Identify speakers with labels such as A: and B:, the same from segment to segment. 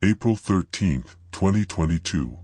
A: April 13th, 2022.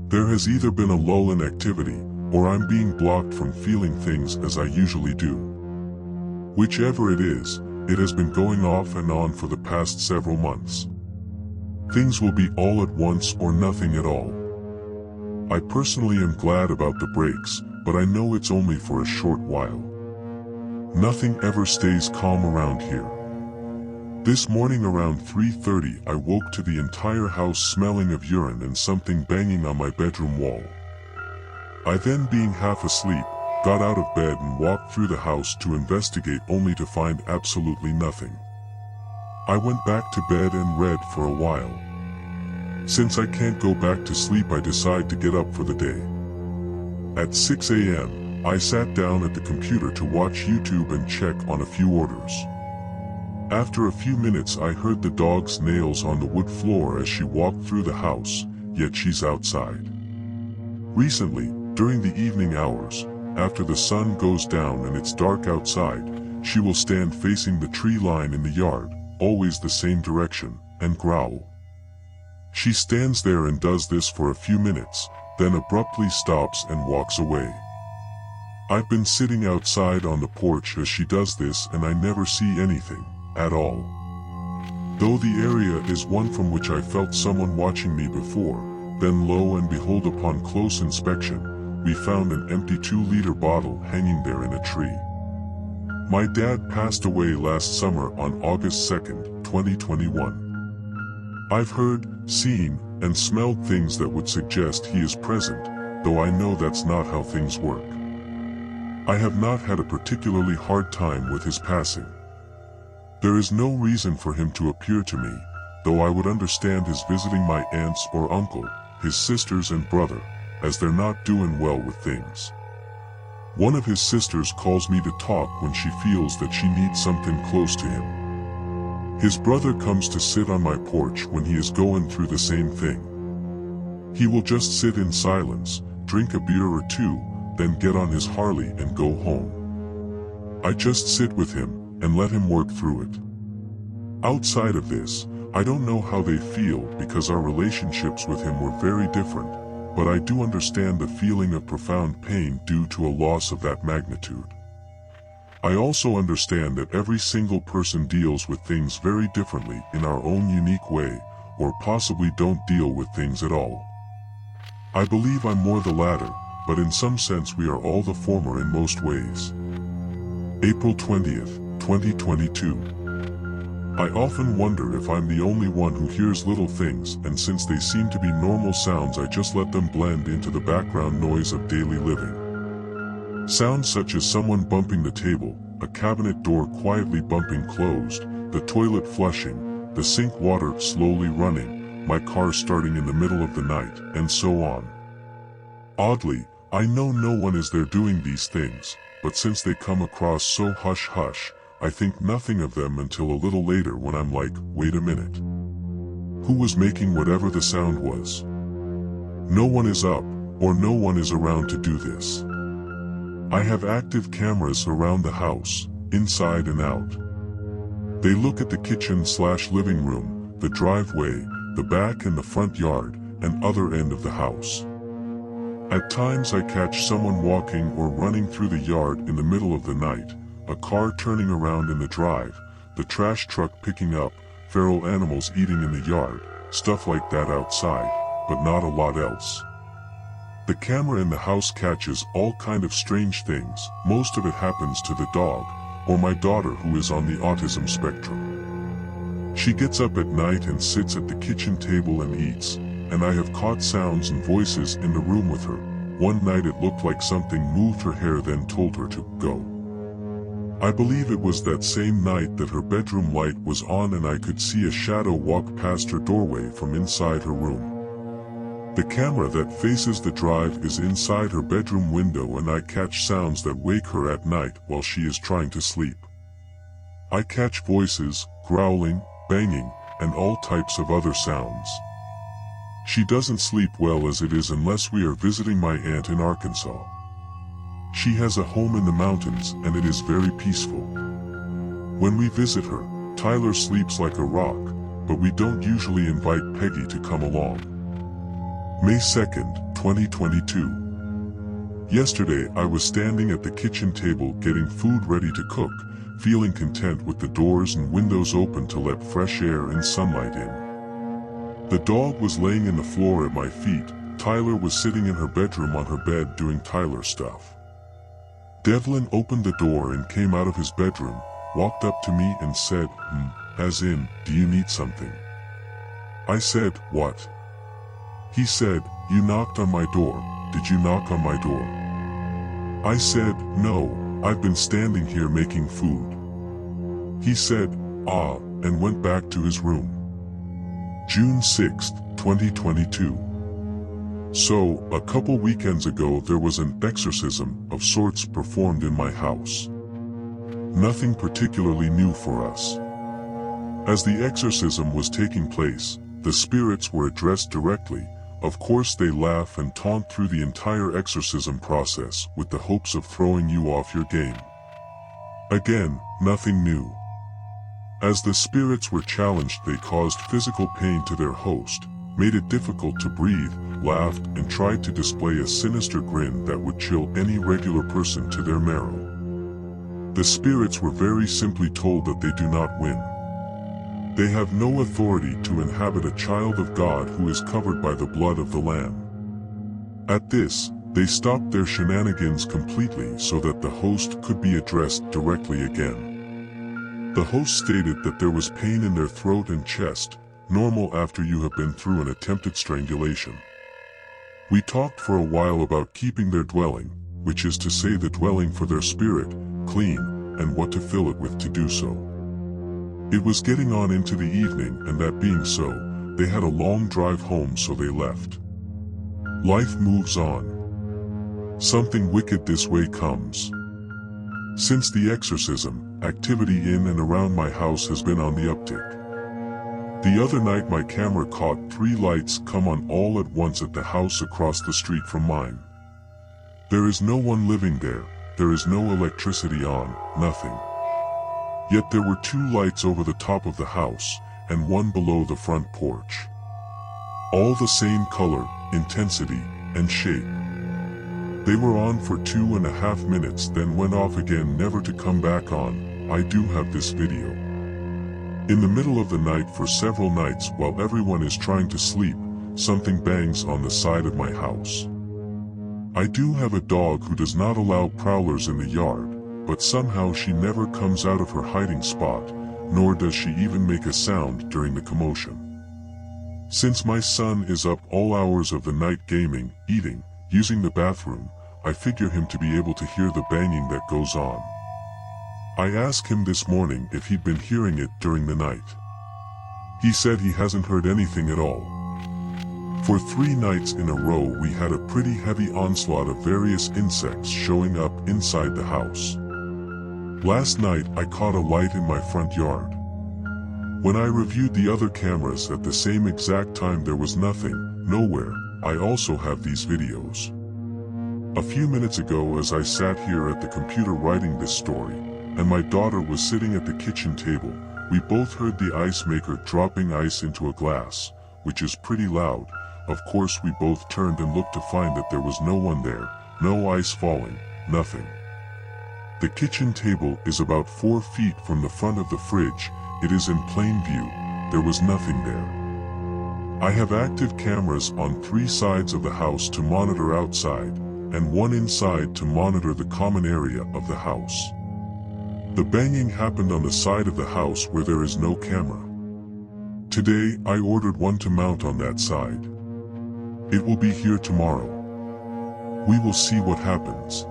A: There has either been a lull in activity, or I'm being blocked from feeling things as I usually do. Whichever it is, it has been going off and on for the past several months. Things will be all at once or nothing at all. I personally am glad about the breaks, but I know it's only for a short while. Nothing ever stays calm around here. This morning around 3:30 I woke to the entire house smelling of urine and something banging on my bedroom wall. I then, being half asleep, got out of bed and walked through the house to investigate, only to find absolutely nothing. I went back to bed and read for a while. Since I can't go back to sleep, I decide to get up for the day. At 6 a.m., I sat down at the computer to watch YouTube and check on a few orders. After a few minutes I heard the dog's nails on the wood floor as she walked through the house, yet she's outside. Recently, during the evening hours, after the sun goes down and it's dark outside, she will stand facing the tree line in the yard, always the same direction, and growl. She stands there and does this for a few minutes, then abruptly stops and walks away. I've been sitting outside on the porch as she does this and I never see anything at all. Though the area is one from which I felt someone watching me before, then lo and behold, upon close inspection, we found an empty 2-liter bottle hanging there in a tree. My dad passed away last summer on August 2nd, 2021. I've heard, seen, and smelled things that would suggest he is present, though I know that's not how things work. I have not had a particularly hard time with his passing. There is no reason for him to appear to me, though I would understand his visiting my aunts or uncle, his sisters and brother, as they're not doing well with things. One of his sisters calls me to talk when she feels that she needs something close to him. His brother comes to sit on my porch when he is going through the same thing. He will just sit in silence, drink a beer or two, then get on his Harley and go home. I just sit with him and let him work through it. Outside of this, I don't know how they feel, because our relationships with him were very different, but I do understand the feeling of profound pain due to a loss of that magnitude. I also understand that every single person deals with things very differently in our own unique way, or possibly don't deal with things at all. I believe I'm more the latter, but in some sense we are all the former in most ways. April 20th, 2022. I often wonder if I'm the only one who hears little things, and since they seem to be normal sounds, I just let them blend into the background noise of daily living. Sounds such as someone bumping the table, a cabinet door quietly bumping closed, the toilet flushing, the sink water slowly running, my car starting in the middle of the night, and so on. Oddly, I know no one is there doing these things, but since they come across so hush-hush, I think nothing of them until a little later when I'm like, wait a minute. Who was making whatever the sound was? No one is up, or no one is around to do this. I have active cameras around the house, inside and out. They look at the kitchen/living room, the driveway, the back and the front yard, and other end of the house. At times I catch someone walking or running through the yard in the middle of the night, a car turning around in the drive, the trash truck picking up, feral animals eating in the yard, stuff like that outside, but not a lot else. The camera in the house catches all kind of strange things. Most of it happens to the dog, or my daughter, who is on the autism spectrum. She gets up at night and sits at the kitchen table and eats, and I have caught sounds and voices in the room with her. One night it looked like something moved her hair, then told her to go. I believe it was that same night that her bedroom light was on and I could see a shadow walk past her doorway from inside her room. The camera that faces the drive is inside her bedroom window, and I catch sounds that wake her at night while she is trying to sleep. I catch voices, growling, banging, and all types of other sounds. She doesn't sleep well as it is unless we are visiting my aunt in Arkansas. She has a home in the mountains and it is very peaceful. When we visit her, Tyler sleeps like a rock, but we don't usually invite Peggy to come along. May 2nd, 2022. Yesterday I was standing at the kitchen table getting food ready to cook, feeling content with the doors and windows open to let fresh air and sunlight in. The dog was laying in the floor at my feet. Tyler was sitting in her bedroom on her bed doing Tyler stuff. Devlin opened the door and came out of his bedroom, walked up to me and said, as in, do you need something? I said, what? He said, you knocked on my door. Did you knock on my door? I said, no, I've been standing here making food. He said, ah, and went back to his room. June 6, 2022. So, a couple weekends ago there was an exorcism of sorts performed in my house. Nothing particularly new for us. As the exorcism was taking place, the spirits were addressed directly. Of course they laugh and taunt through the entire exorcism process with the hopes of throwing you off your game. Again, nothing new. As the spirits were challenged, they caused physical pain to their host, made it difficult to breathe, laughed, and tried to display a sinister grin that would chill any regular person to their marrow. The spirits were very simply told that they do not win. They have no authority to inhabit a child of God who is covered by the blood of the Lamb. At this, they stopped their shenanigans completely so that the host could be addressed directly again. The host stated that there was pain in their throat and chest, normal after you have been through an attempted strangulation. We talked for a while about keeping their dwelling, which is to say the dwelling for their spirit, clean, and what to fill it with to do so. It was getting on into the evening, and that being so, they had a long drive home, so they left. Life moves on. Something wicked this way comes. Since the exorcism, activity in and around my house has been on the uptick. The other night my camera caught 3 lights come on all at once at the house across the street from mine. There is no one living there, there is no electricity on, nothing. Yet there were 2 lights over the top of the house, and 1 below the front porch. All the same color, intensity, and shape. They were on for 2.5 minutes, then went off again, never to come back on. I do have this video. In the middle of the night for several nights while everyone is trying to sleep, something bangs on the side of my house. I do have a dog who does not allow prowlers in the yard, but somehow she never comes out of her hiding spot, nor does she even make a sound during the commotion. Since my son is up all hours of the night gaming, eating, using the bathroom, I figure him to be able to hear the banging that goes on. I asked him this morning if he'd been hearing it during the night. He said he hasn't heard anything at all. For 3 nights in a row we had a pretty heavy onslaught of various insects showing up inside the house. Last night I caught a light in my front yard. When I reviewed the other cameras at the same exact time there was nothing, nowhere. I also have these videos. A few minutes ago as I sat here at the computer writing this story, and my daughter was sitting at the kitchen table, we both heard the ice maker dropping ice into a glass, which is pretty loud. Of course we both turned and looked to find that there was no one there, no ice falling, nothing. The kitchen table is about 4 feet from the front of the fridge. It is in plain view. There was nothing there. I have active cameras on 3 sides of the house to monitor outside, and 1 inside to monitor the common area of the house. The banging happened on the side of the house where there is no camera. Today I ordered one to mount on that side. It will be here tomorrow. We will see what happens.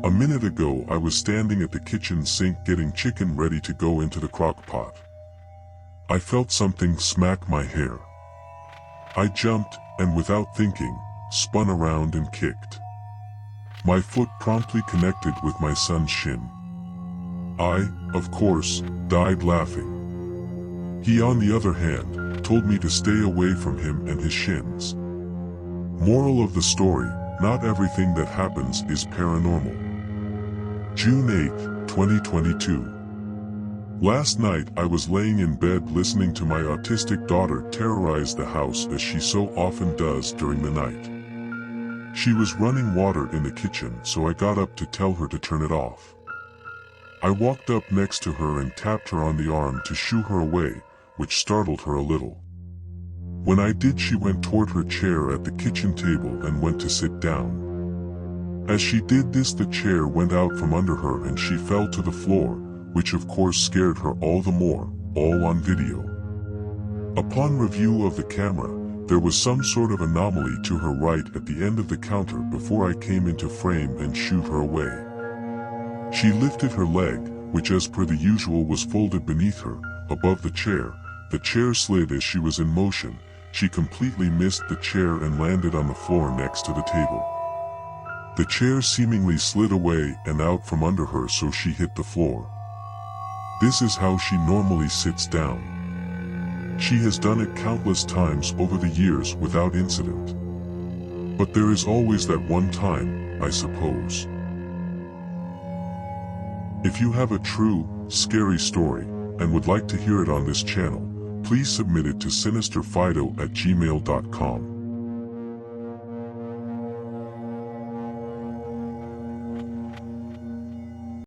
A: A minute ago I was standing at the kitchen sink getting chicken ready to go into the crock pot. I felt something smack my hair. I jumped, and without thinking, spun around and kicked. My foot promptly connected with my son's shin. I, of course, died laughing. He, on the other hand, told me to stay away from him and his shins. Moral of the story, not everything that happens is paranormal. June 8, 2022. Last night I was laying in bed listening to my autistic daughter terrorize the house as she so often does during the night. She was running water in the kitchen, so I got up to tell her to turn it off. I walked up next to her and tapped her on the arm to shoo her away, which startled her a little. When I did, she went toward her chair at the kitchen table and went to sit down. As she did this, the chair went out from under her and she fell to the floor, which of course scared her all the more, all on video. Upon review of the camera, there was some sort of anomaly to her right at the end of the counter before I came into frame and shooed her away. She lifted her leg, which as per the usual was folded beneath her, above the chair. The chair slid as she was in motion. She completely missed the chair and landed on the floor next to the table. The chair seemingly slid away and out from under her, so she hit the floor. This is how she normally sits down. She has done it countless times over the years without incident. But there is always that one time, I suppose. If you have a true, scary story, and would like to hear it on this channel, please submit it to SinisterFido@gmail.com.